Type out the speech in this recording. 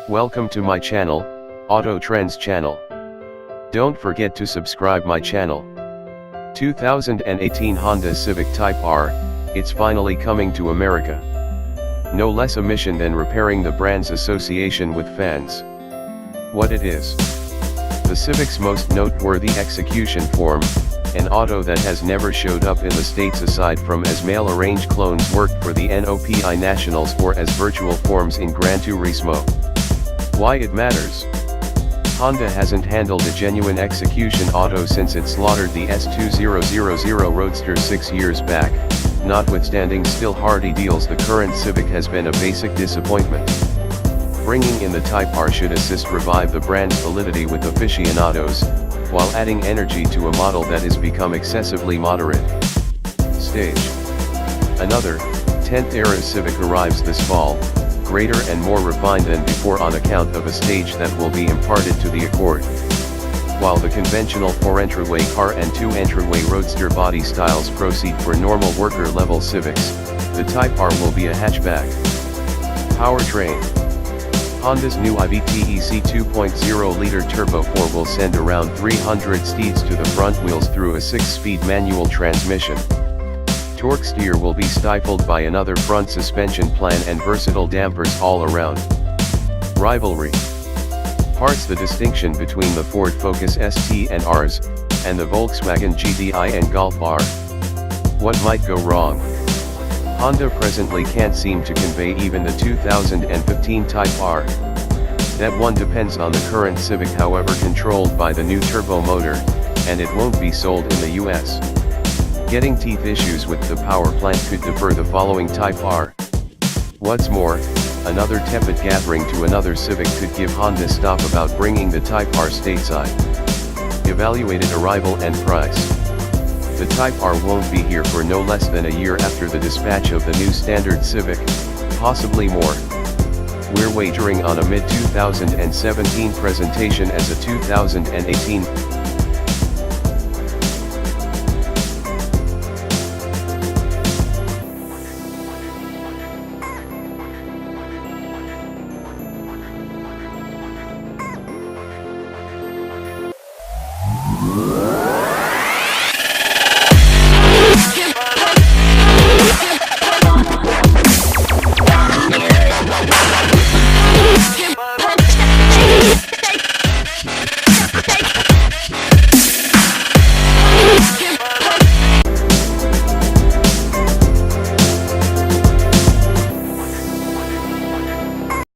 Welcome to my channel, Auto Trends channel. Don't forget to subscribe my channel. 2018 Honda Civic Type R, it's finally coming to America. No less a mission than repairing the brand's association with fans. What it is. The Civic's most noteworthy execution form, an auto that has never showed up in the States aside from as mail-arranged clones worked for the NOPI Nationals or as virtual forms in Gran Turismo. Why it matters? Honda hasn't handled a genuine execution auto since it slaughtered the S2000 Roadster 6 years back. Notwithstanding still-hearty deals, the current Civic has been a basic disappointment. Bringing in the Type R should assist revive the brand's validity with aficionados, while adding energy to a model that has become excessively moderate. Stage. Another, 10th era Civic arrives this fall, greater and more refined than before on account of a stage that will be imparted to the Accord. While the conventional 4-entryway car and 2-entryway roadster body styles proceed for normal worker-level Civics, the Type R will be a hatchback. Powertrain. Honda's new vtec 2.0-liter Turbo 4 will send around 300 steeds to the front wheels through a 6-speed manual transmission. Torque steer will be stifled by another front suspension plan and versatile dampers all around. Rivalry. Parts the distinction between the Ford Focus ST and Rs, and the Volkswagen GTI and Golf R. What might go wrong? Honda presently can't seem to convey even the 2015 Type R. That one depends on the current Civic, however controlled by the new turbo motor, and it won't be sold in the US. Getting teeth issues with the power plant could defer the following Type R. What's more, another tepid gathering to another Civic could give Honda stop about bringing the Type R stateside. Evaluated arrival and price. The Type R won't be here for no less than a year after the dispatch of the new standard Civic, possibly more. We're wagering on a mid-2017 presentation as a 2018. Yeah.